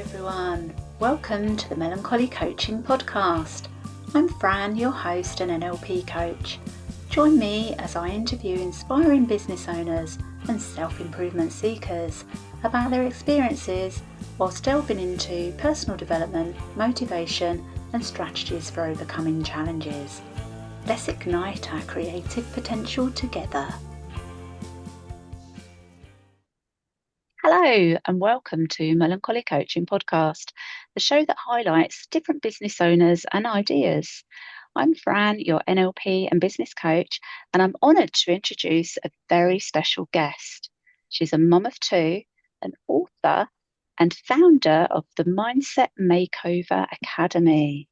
everyone. Welcome to the Melancholy Coaching Podcast. I'm Fran, your host and NLP coach. Join me as I interview inspiring business owners and self-improvement seekers about their experiences whilst delving into personal development, motivation and strategies for overcoming challenges. Let's ignite our creative potential together. Hello and welcome to Melancholy Coaching Podcast, the show that highlights different business owners and ideas. I'm Fran, your NLP and business coach, and I'm honoured to introduce a very special guest. She's a mum of two, an author and founder of the Mindset Makeover Academy.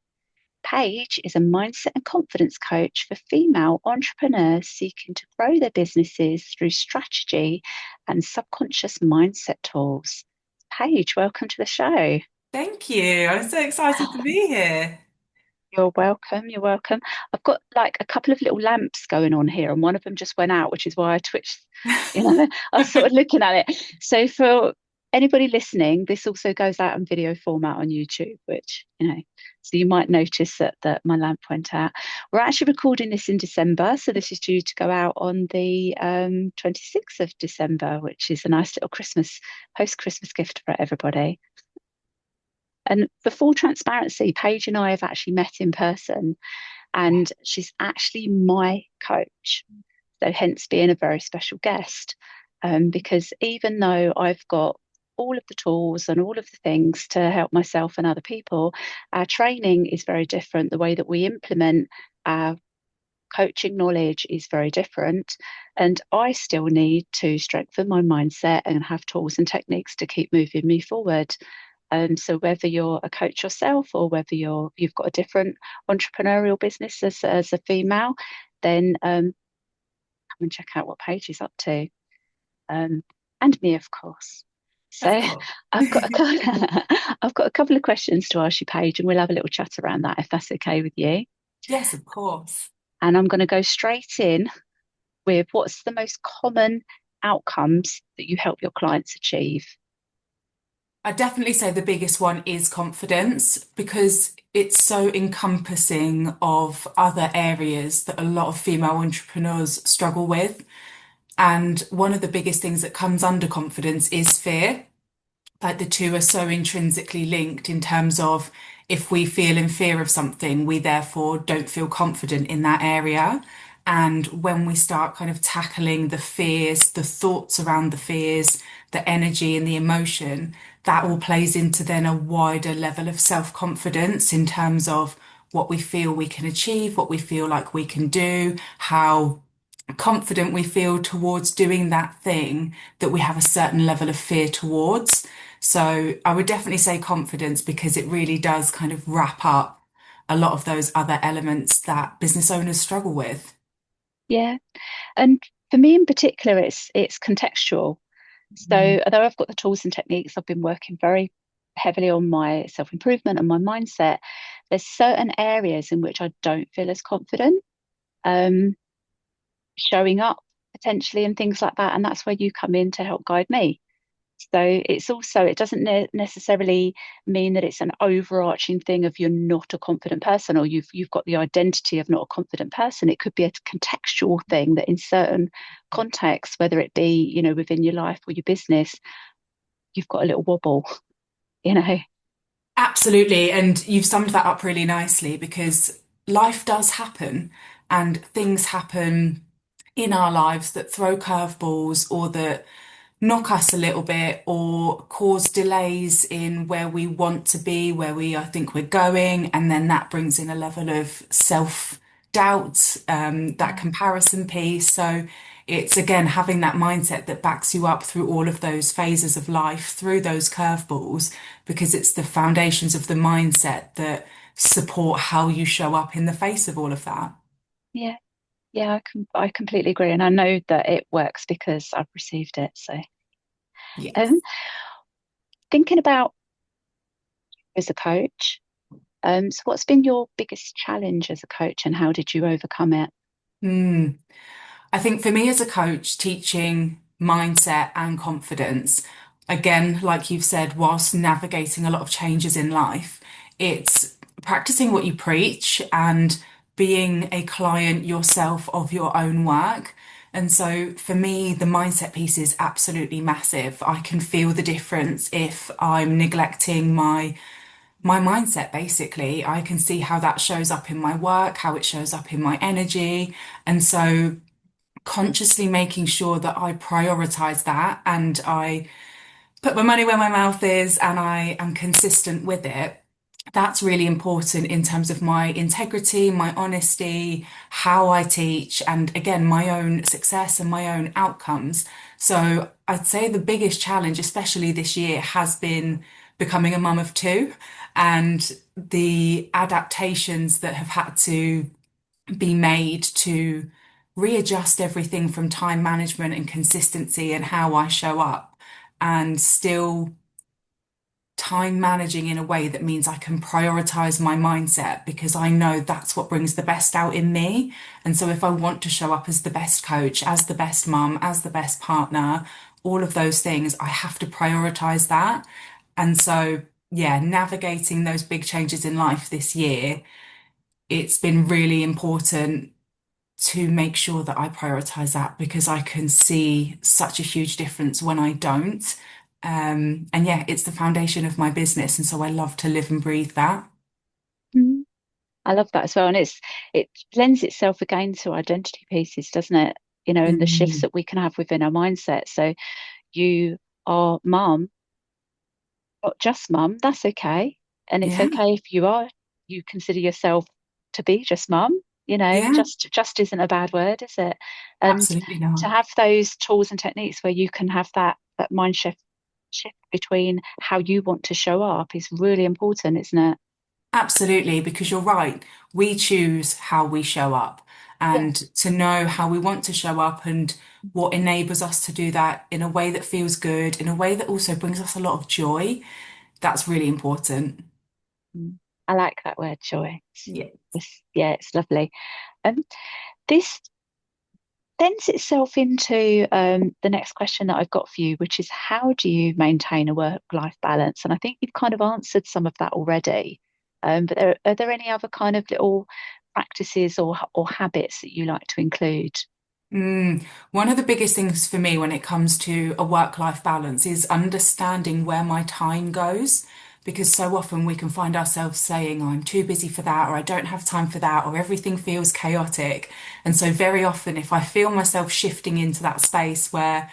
Paige is a mindset and confidence coach for female entrepreneurs seeking to grow their businesses through strategy and subconscious mindset tools. Paige, welcome to the show. Thank you. I'm so excited to be here. You're welcome. You're welcome. I've got like a couple of little lamps going on here, and one of them just went out, which is why I twitched. I was sort of looking at it. So for anybody listening, this also goes out in video format on YouTube, which, so you might notice that my lamp went out. We're actually recording this in December, so this is due to go out on the 26th of December, which is a nice little post-Christmas gift for everybody. And for full transparency, Paige and I have actually met in person, and she's actually my coach. So hence being a very special guest, because even though I've got all of the tools and all of the things to help myself and other people, our training is very different. The way that we implement our coaching knowledge is very different. And I still need to strengthen my mindset and have tools and techniques to keep moving me forward. So whether you're a coach yourself or whether you've got a different entrepreneurial business as a female, then come and check out what Paige is up to, and me, of course. Of So course. I've got a couple of questions to ask you, Paige, and we'll have a little chat around that if that's okay with you. Yes, of course. And I'm going to go straight in with what's the most common outcomes that you help your clients achieve? I definitely say the biggest one is confidence because it's so encompassing of other areas that a lot of female entrepreneurs struggle with. And one of the biggest things that comes under confidence is fear. Like the two are so intrinsically linked in terms of if we feel in fear of something, we therefore don't feel confident in that area. And when we start kind of tackling the fears, the thoughts around the fears, the energy and the emotion, that all plays into then a wider level of self-confidence in terms of what we feel we can achieve, what we feel like we can do, how confident we feel towards doing that thing that we have a certain level of fear towards. So I would definitely say confidence because it really does kind of wrap up a lot of those other elements that business owners struggle with. Yeah. And for me in particular, it's contextual. Mm. So although I've got the tools and techniques, I've been working very heavily on my self-improvement and my mindset. There's certain areas in which I don't feel as confident, um, showing up potentially and things like that. And that's where you come in to help guide me. So it doesn't necessarily mean that it's an overarching thing of you're not a confident person or you've got the identity of not a confident person. It could be a contextual thing that in certain contexts, whether it be, within your life or your business, you've got a little wobble, you know. Absolutely. And you've summed that up really nicely because life does happen and things happen in our lives that throw curveballs or that knock us a little bit or cause delays in where we want to be, where I think we're going. And then that brings in a level of self-doubt, that comparison piece. So it's again having that mindset that backs you up through all of those phases of life, through those curveballs, because it's the foundations of the mindset that support how you show up in the face of all of that. Yeah, yeah, I completely agree. And I know that it works because I've received it. So um, Yes. thinking about as a coach, so what's been your biggest challenge as a coach and how did you overcome it? Hmm. I think for me as a coach, teaching mindset and confidence, again, like you've said, whilst navigating a lot of changes in life, it's practicing what you preach and being a client yourself of your own work. And so for me, the mindset piece is absolutely massive. I can feel the difference if I'm neglecting my mindset, basically. I can see how that shows up in my work, how it shows up in my energy. And so consciously making sure that I prioritize that and I put my money where my mouth is and I am consistent with it. That's really important in terms of my integrity, my honesty, how I teach, and again, my own success and my own outcomes. So I'd say the biggest challenge, especially this year, has been becoming a mum of two and the adaptations that have had to be made to readjust everything from time management and consistency and how I show up and still time managing in a way that means I can prioritize my mindset because I know that's what brings the best out in me. And so if I want to show up as the best coach, as the best mum, as the best partner, all of those things, I have to prioritize that. And so, yeah, navigating those big changes in life this year, it's been really important to make sure that I prioritize that because I can see such a huge difference when I don't. And yeah, it's the foundation of my business. And so I love to live and breathe that. Mm. I love that as well. And it lends itself again to identity pieces, doesn't it? And the shifts Mm, that we can have within our mindset. So you are mum, not just mum, that's okay. And it's yeah, okay if you consider yourself to be just mum, yeah, just isn't a bad word, is it? And absolutely to not. have those tools and techniques where you can have that mind shift between how you want to show up is really important, isn't it? Absolutely, because you're right. We choose how we show up Yeah. and to know how we want to show up and what enables us to do that in a way that feels good, in a way that also brings us a lot of joy. That's really important. Mm. I like that word, joy. Yeah. Yeah, it's lovely. Um, this lends itself into the next question that I've got for you, which is how do you maintain a work-life balance? And I think you've kind of answered some of that already. But are there any other kind of little practices or habits that you like to include? One of the biggest things for me when it comes to a work-life balance is understanding where my time goes. Because so often we can find ourselves saying, "Oh, I'm too busy for that, or I don't have time for that, or everything feels chaotic." And so, very often, if I feel myself shifting into that space where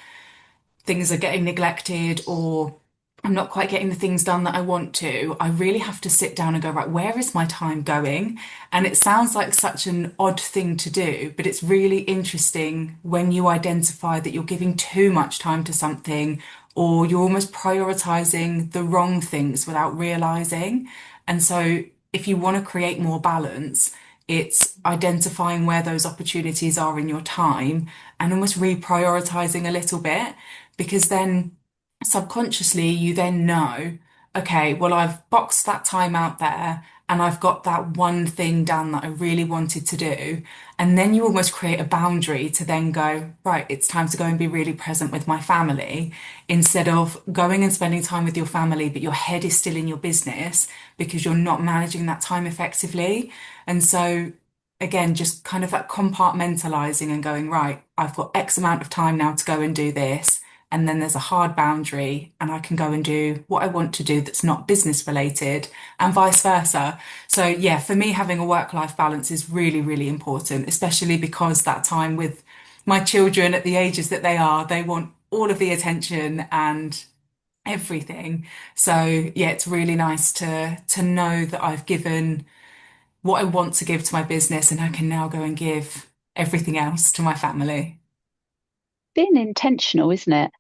things are getting neglected or I'm not quite getting the things done that I want to, I really have to sit down and go, right, where is my time going? And it sounds like such an odd thing to do, but it's really interesting when you identify that you're giving too much time to something or you're almost prioritizing the wrong things without realizing. And so if you want to create more balance, it's identifying where those opportunities are in your time and almost reprioritizing a little bit because then subconsciously you then know, okay, well, I've boxed that time out there and I've got that one thing done that I really wanted to do. And then you almost create a boundary to then go, right, it's time to go and be really present with my family instead of going and spending time with your family, but your head is still in your business because you're not managing that time effectively. And so again, just kind of that compartmentalizing and going, right, I've got X amount of time now to go and do this. And then there's a hard boundary, and I can go and do what I want to do that's not business related, and vice versa. So, yeah, for me, having a work-life balance is really, really important, especially because that time with my children at the ages that they are, they want all of the attention and everything. So, yeah, it's really nice to know that I've given what I want to give to my business, and I can now go and give everything else to my family. Being intentional, isn't it?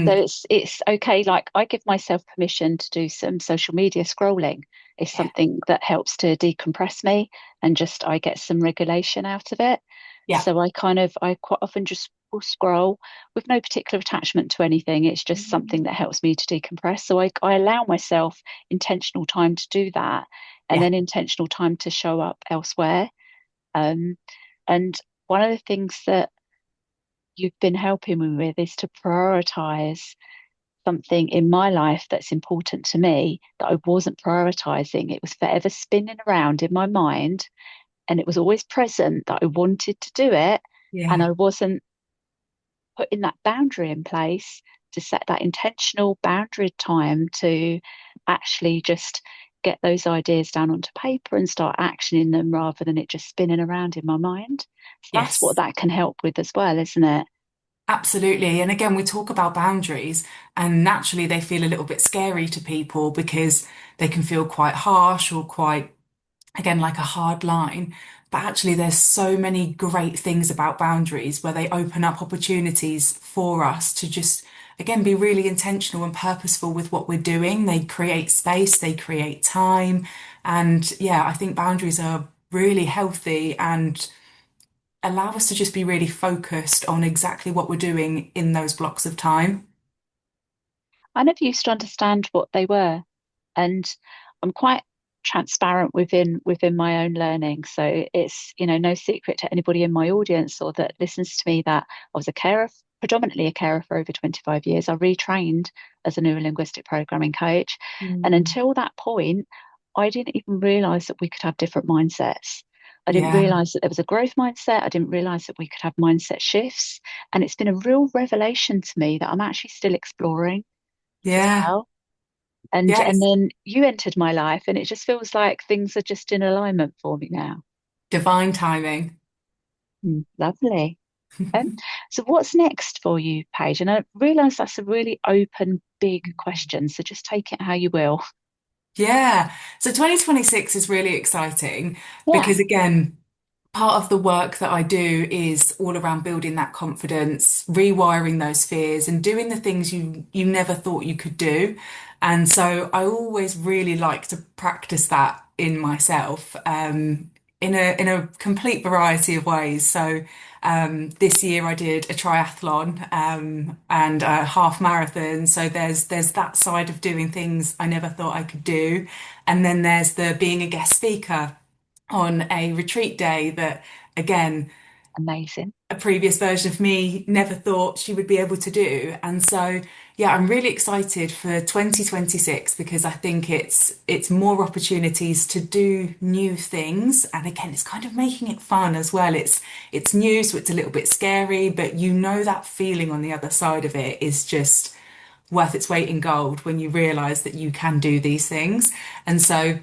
So Mm, it's okay. Like I give myself permission to do some social media scrolling. It's yeah, something that helps to decompress me and just I get some regulation out of it. yeah. So I quite often just will scroll with no particular attachment to anything. It's just something that helps me to decompress. So I allow myself intentional time to do that and Yeah. then intentional time to show up elsewhere. Um, and one of the things that you've been helping me with is to prioritize something in my life that's important to me that I wasn't prioritizing. It was forever spinning around in my mind, and it was always present that I wanted to do it, and Yeah. I wasn't putting that boundary in place to set that intentional boundary time to actually just get those ideas down onto paper and start actioning them rather than it just spinning around in my mind. So that's what Yes. that can help with as well, isn't it? Absolutely. And again, we talk about boundaries, and naturally they feel a little bit scary to people because they can feel quite harsh or quite, again, like a hard line. But actually, there's so many great things about boundaries where they open up opportunities for us to just, again, be really intentional and purposeful with what we're doing. They create space, they create time. And yeah, I think boundaries are really healthy and allow us to just be really focused on exactly what we're doing in those blocks of time. I never used to understand what they were, and I'm quite transparent within my own learning. So it's, no secret to anybody in my audience or that listens to me that I was a carer, predominantly a carer for over 25 years. I retrained as a neurolinguistic programming coach, and Mm. until that point, I didn't even realize that we could have different mindsets. I didn't Yeah, realize that there was a growth mindset. I didn't realize that we could have mindset shifts. And it's been a real revelation to me that I'm actually still exploring as yeah, well. And yeah, and it's then you entered my life, and it just feels like things are just in alignment for me now. divine timing. Lovely. Um, so what's next for you, Paige? And I realise that's a really open, big question. So just take it how you will. Yeah. So 2026 is really exciting Yeah, because, again, part of the work that I do is all around building that confidence, rewiring those fears, and doing the things you never thought you could do. And so I always really like to practice that in myself, in a complete variety of ways. So this year I did a triathlon and a half marathon. So there's that side of doing things I never thought I could do, and then there's the being a guest speaker on a retreat day that, again, amazing. a previous version of me never thought she would be able to do. And so, yeah, I'm really excited for 2026 because I think it's more opportunities to do new things. And again, it's kind of making it fun as well. It's new, so it's a little bit scary, but that feeling on the other side of it is just worth its weight in gold when you realize that you can do these things. And so,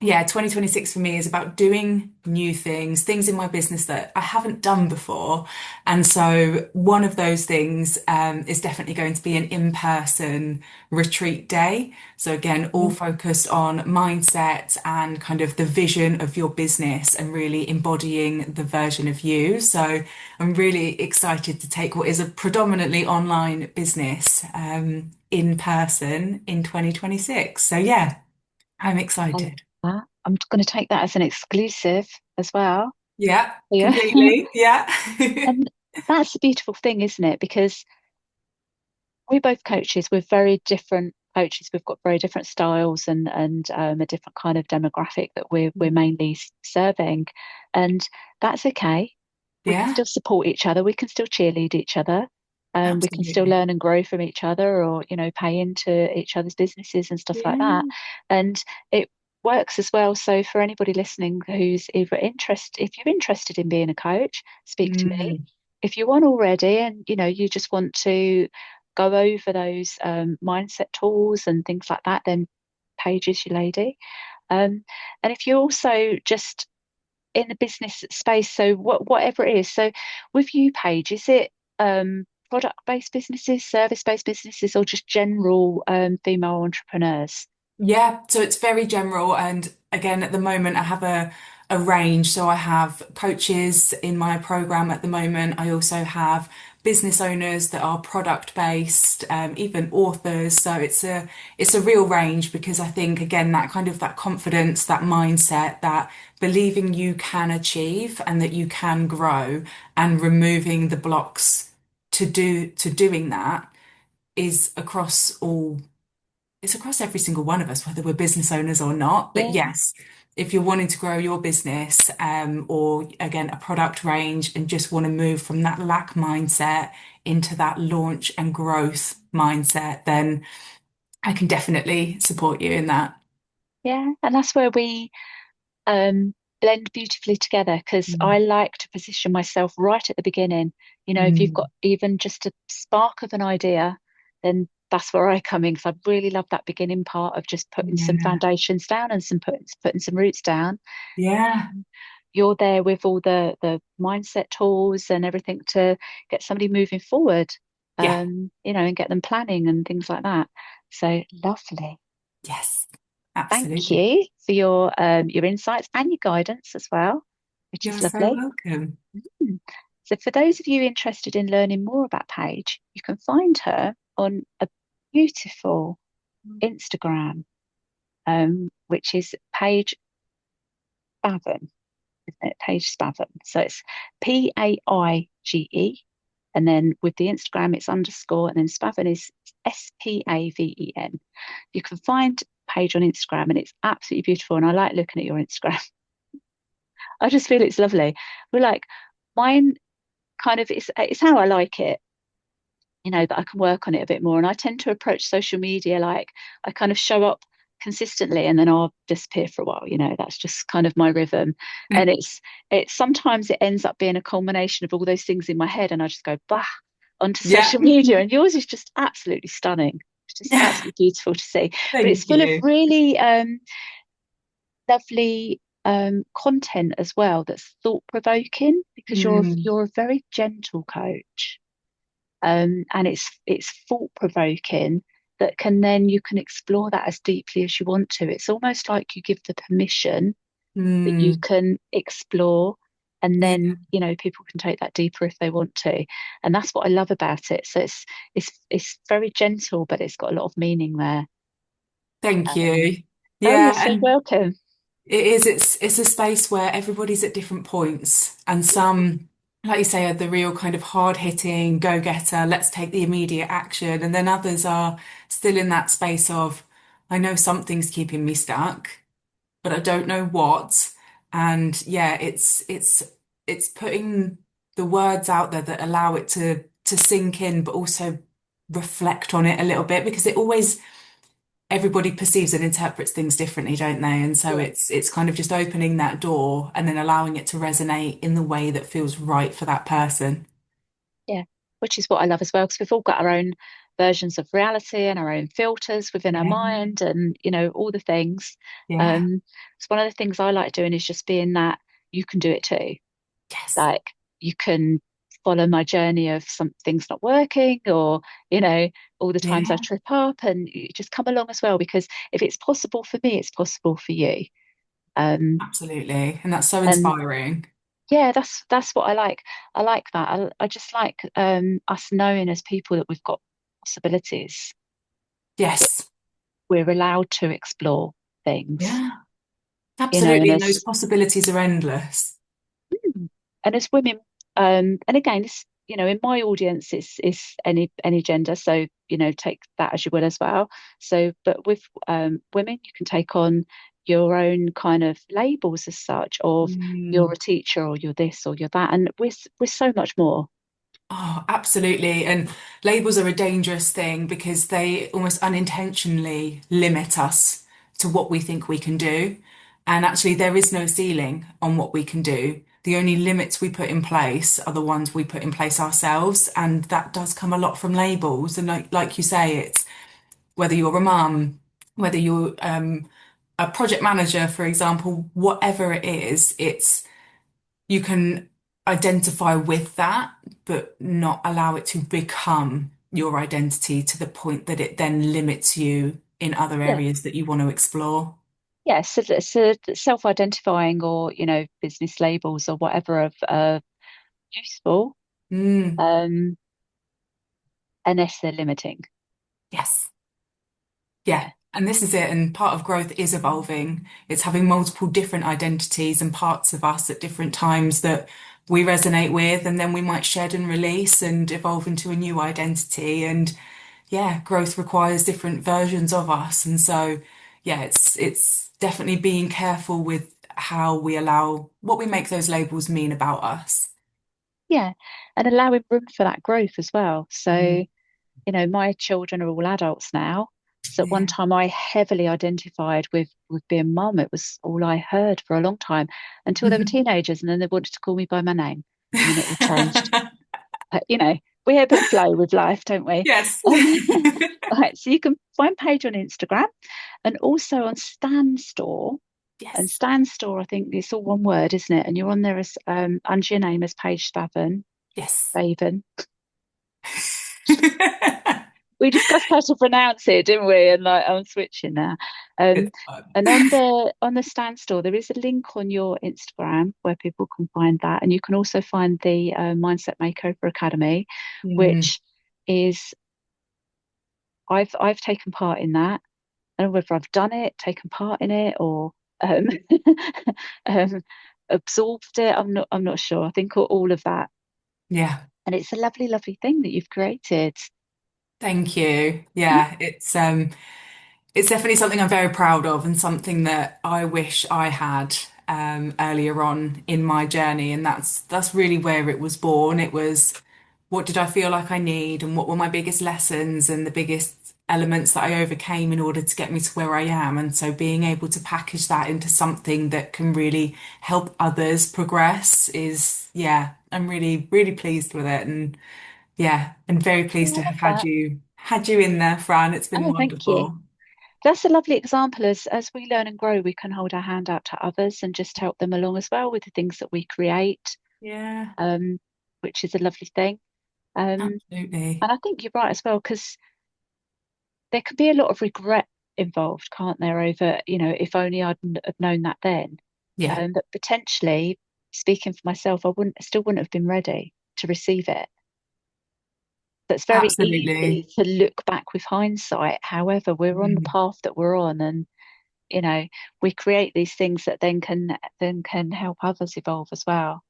yeah, 2026 for me is about doing new things, things in my business that I haven't done before. And so, one of those things is definitely going to be an in-person retreat day. So, again, all Mm. focused on mindset and kind of the vision of your business and really embodying the version of you. So, I'm really excited to take what is a predominantly online business in person in 2026. So, yeah, I'm I love excited. that. I'm going to take that as an exclusive as well. Yeah, Yeah. completely. Yeah. And that's the beautiful thing, isn't it? Because we're both coaches. We're very different coaches. We've got very different styles and a different kind of demographic that we're mainly serving, and that's okay. We can Yeah, still support each other. We can still cheerlead each other. We can still absolutely. learn and grow from each other, or pay into each other's businesses and stuff like that. Yeah. And it works as well. So for anybody listening who's either interested, if you're interested in being a coach, speak to me. Mm, If you want already, and you just want to go over those mindset tools and things like that, then Paige is your lady. And if you're also just in the business space, so whatever it is, so with you, Paige, is it product-based businesses, service-based businesses, or just general female entrepreneurs? yeah, so it's very general. And again, at the moment, I have a range. So I have coaches in my program at the moment. I also have business owners that are product based, even authors. So it's a real range because I think, again, that kind of that confidence, that mindset, that believing you can achieve and that you can grow and removing the blocks to doing that is across all it's across every single one of us, whether we're business owners or not. But Yeah, yes, if you're wanting to grow your business, or again, a product range and just want to move from that lack mindset into that launch and growth mindset, then I can definitely support you in that. Yeah, and that's where we um, blend beautifully together because Mm. I like to position myself right at the beginning. If you've got Mm. even just a spark of an idea, then that's where I come in because I really love that beginning part of just putting some Yeah. foundations down and putting some roots down. Yeah. You're there with all the mindset tools and everything to get somebody moving forward, Yeah. and get them planning and things like that. So lovely. Yes. Thank Absolutely. you for your insights and your guidance as well, which is You're so lovely. welcome. Mm. So, for those of you interested in learning more about Paige, you can find her on a beautiful Instagram, which is Paige Spaven, isn't it? Paige Spaven. So it's Paige, and then with the Instagram, it's underscore, and then Spaven is Spaven. You can find Paige on Instagram, and it's absolutely beautiful. And I like looking at your Instagram. I just feel it's lovely. We're like mine kind of it's how I like it, that I can work on it a bit more. And I tend to approach social media like I kind of show up consistently and then I'll disappear for a while. That's just kind of my rhythm. And it's sometimes it ends up being a culmination of all those things in my head and I just go bah onto Yeah. social media. And yours is just absolutely stunning. It's just absolutely beautiful to see. But it's Thank full of you. really lovely content as well that's thought provoking because you're Mm. you're a very gentle coach, and it's thought provoking that you can explore that as deeply as you want to. It's almost like you give the permission that you Mm. can explore, and Yeah. then people can take that deeper if they want to, and that's what I love about it. So it's very gentle, but it's got a lot of meaning there. Thank Um, you. oh, you're Yeah, so and welcome. it is, it's a space where everybody's at different points. And some, like you say, are the real kind of hard-hitting, go-getter, let's take the immediate action. And then others are still in that space of, I know something's keeping me stuck, but I don't know what. And yeah, it's putting the words out there that allow it to sink in, but also reflect on it a little bit because it always everybody perceives and interprets things differently, don't they? And so Yeah. it's kind of just opening that door and then allowing it to resonate in the way that feels right for that person. Yeah, which is what I love as well, because we've all got our own versions of reality and our own filters within our Yeah. mind and, all the things. Yeah. Um, so one of the things I like doing is just being that you can do it too. Yes. Like you can follow my journey of some things not working or, all the times I Yeah. trip up and you just come along as well, because if it's possible for me, it's possible for you. Um, Absolutely. And that's so and inspiring. yeah, that's what I like. I like that. I just like us knowing as people that we've got possibilities, that Yes. we're allowed to explore things, Yeah. and Absolutely. And those possibilities are endless. as women, and again, this, in my audience, it's any gender, so take that as you will as well. So, but with women, you can take on your own kind of labels as such of you're Mm. a teacher or you're this or you're that, and we're so much more. Oh, absolutely. And labels are a dangerous thing because they almost unintentionally limit us to what we think we can do. And actually, there is no ceiling on what we can do. The only limits we put in place are the ones we put in place ourselves. And that does come a lot from labels. And like you say, it's whether you're a mum, whether you're a project manager, for example, whatever it is, it's you can identify with that, but not allow it to become your identity to the point that it then limits you in other Yeah. areas that you want to explore. Yeah, so self-identifying or business labels or whatever of useful, Mm, um, unless they're limiting. yes. Yeah. Yeah, And this is it. And part of growth is evolving. It's having multiple different identities and parts of us at different times that we resonate with, and then we might shed and release and evolve into a new identity. And yeah, growth requires different versions of us. And so yeah, it's definitely being careful with how we allow what we make those labels mean about us. Yeah, and allowing room for that growth as well. Mm, So, my children are all adults now. So at one yeah. time I heavily identified with being mum. It was all I heard for a long time until they were teenagers, and then they wanted to call me by my name, and then it all changed. But, we ebb and flow with life, don't we? Yes. Um, right, so you can find Paige on Instagram and also on Stan Store. And Yes. Stan Store, I think it's all one word, isn't it? And you're on there as under your name as Paige Spaven. Yes. Spaven. We discussed how to pronounce it, didn't we? And like I'm switching now. Um, It's fun. and on the stand store, there is a link on your Instagram where people can find that, and you can also find the Mindset Makeover Academy, Mm, which is I've taken part in that. I don't know whether I've done it, taken part in it, or um, um, absorbed it. I'm not sure. I think all of that, yeah. and it's a lovely, lovely thing that you've created. Thank you. Yeah, it's definitely something I'm very proud of and something that I wish I had earlier on in my journey. And that's really where it was born. It was what did I feel like I need and what were my biggest lessons and the biggest elements that I overcame in order to get me to where I am. And so being able to package that into something that can really help others progress is, yeah, I'm really, really pleased with it. And yeah, and very Yeah, pleased I to love have that. had you in there, Fran. It's been Oh, thank you. wonderful. That's a lovely example. As we learn and grow, we can hold our hand out to others and just help them along as well with the things that we create, Yeah, um, which is a lovely thing. absolutely. And I think you're right as well, because there can be a lot of regret involved, can't there, over, if only have known that then. Yeah, But potentially, speaking for myself, still wouldn't have been ready to receive it. That's very absolutely. easy to look back with hindsight. However, we're on the Mm. path that we're on, and you know we create these things that then can help others evolve as well.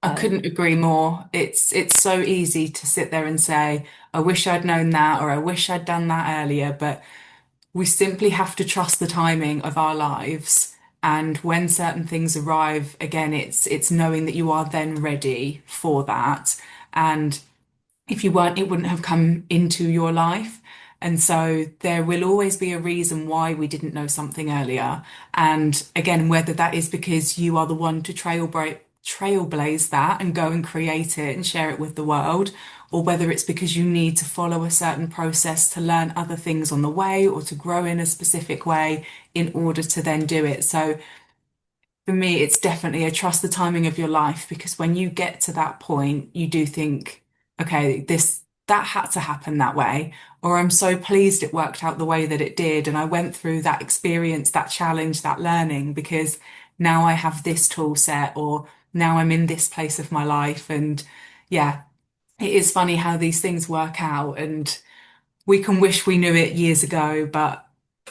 I couldn't agree more. It's so easy to sit there and say, I wish I'd known that or I wish I'd done that earlier, but we simply have to trust the timing of our lives. And when certain things arrive, again, it's knowing that you are then ready for that. And if you weren't, it wouldn't have come into your life. And so there will always be a reason why we didn't know something earlier. And again, whether that is because you are the one to trailblaze that and go and create it and share it with the world, or whether it's because you need to follow a certain process to learn other things on the way or to grow in a specific way in order to then do it. So for me, it's definitely a trust the timing of your life because when you get to that point, you do think, okay, that had to happen that way, or I'm so pleased it worked out the way that it did, and I went through that experience, that challenge, that learning because now I have this tool set, or now I'm in this place of my life, and yeah, it is funny how these things work out, and we can wish we knew it years ago, but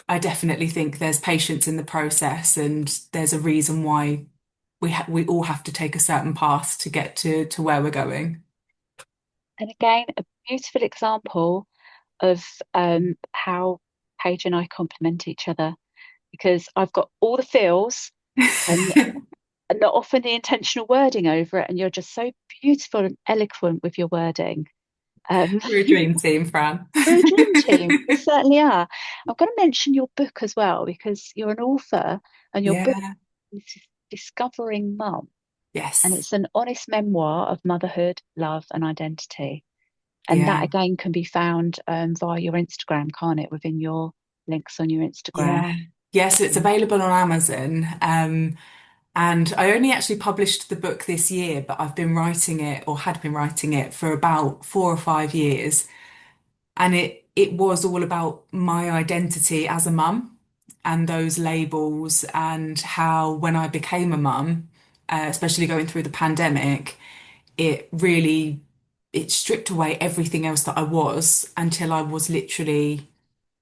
I definitely think there's patience in the process and there's a reason why we all have to take a certain path to get to where we're going. And again, a beautiful example of how Paige and I complement each other, because I've got all the feels and not often the intentional wording over it, and you're just so beautiful and eloquent with your wording. Um, We're a dream team, Fran. we're a dream team. We certainly are. I'm going to mention your book as well because you're an author, and your book Yeah. is Discovering Mum, and Yes. it's an honest memoir of motherhood, love, and identity. And that Yeah. again can be found via your Instagram, can't it? Within your links on your Instagram. Yeah. Yes, it's Um, available on Amazon. And I only actually published the book this year, but I've been writing it or had been writing it for about 4 or 5 years. And it was all about my identity as a mum and those labels and how when I became a mum, especially going through the pandemic, it really it stripped away everything else that I was until I was literally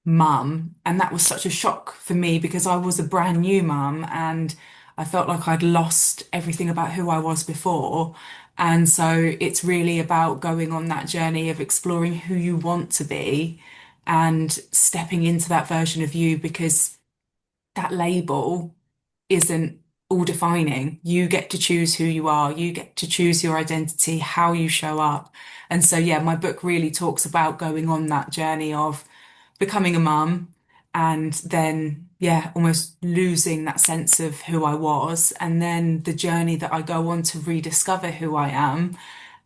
mum. And that was such a shock for me because I was a brand new mum and I felt like I'd lost everything about who I was before. And so it's really about going on that journey of exploring who you want to be and stepping into that version of you because that label isn't all defining. You get to choose who you are. You get to choose your identity, how you show up. And so, yeah, my book really talks about going on that journey of becoming a mum and then, yeah, almost losing that sense of who I was. And then the journey that I go on to rediscover who I am.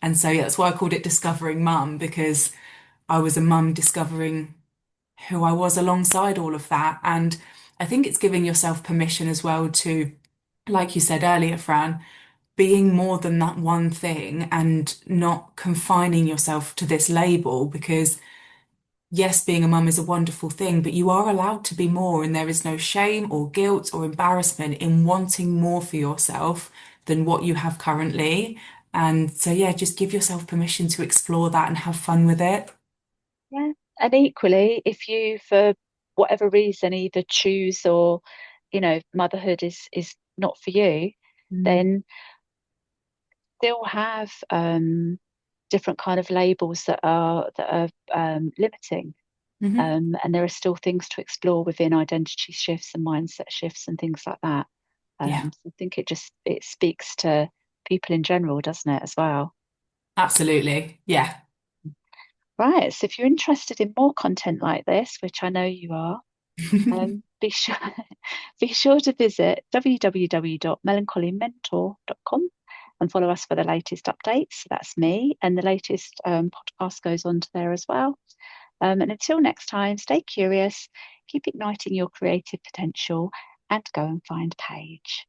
And so, yeah, that's why I called it Discovering Mum, because I was a mum discovering who I was alongside all of that. And I think it's giving yourself permission as well to, like you said earlier, Fran, being more than that one thing and not confining yourself to this label because yes, being a mum is a wonderful thing, but you are allowed to be more, and there is no shame or guilt or embarrassment in wanting more for yourself than what you have currently. And so, yeah, just give yourself permission to explore that and have fun with it. Yeah. And equally, if you, for whatever reason, either choose or, motherhood is not for you, Mm. then still have different kind of labels that are limiting. Hmm. And there are still things to explore within identity shifts and mindset shifts and things like that. Yeah, So I think it speaks to people in general, doesn't it, as well? absolutely. Yeah. Right. So if you're interested in more content like this, which I know you are, be sure be sure to visit www.melancholymentor.com and follow us for the latest updates. So that's me, and the latest podcast goes on to there as well. And until next time, stay curious, keep igniting your creative potential, and go and find Paige.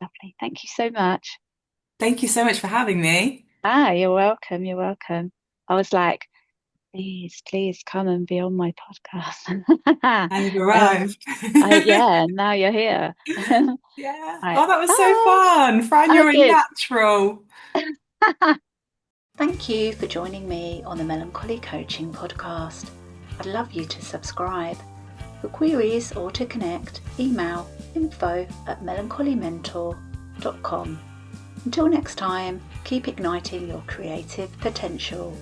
Lovely. Thank you so much. Thank you so much for having me. You're welcome. You're welcome. I was like, please, please come and be on my podcast. And you've um, arrived. yeah, now you're here. Yeah. Right. Oh, that was so Bye. fun. Fran, Oh, you're a good. natural. Thank you for joining me on the Melancholy Coaching Podcast. I'd love you to subscribe. For queries or to connect, email info@melancholymentor.com. Until next time, keep igniting your creative potential.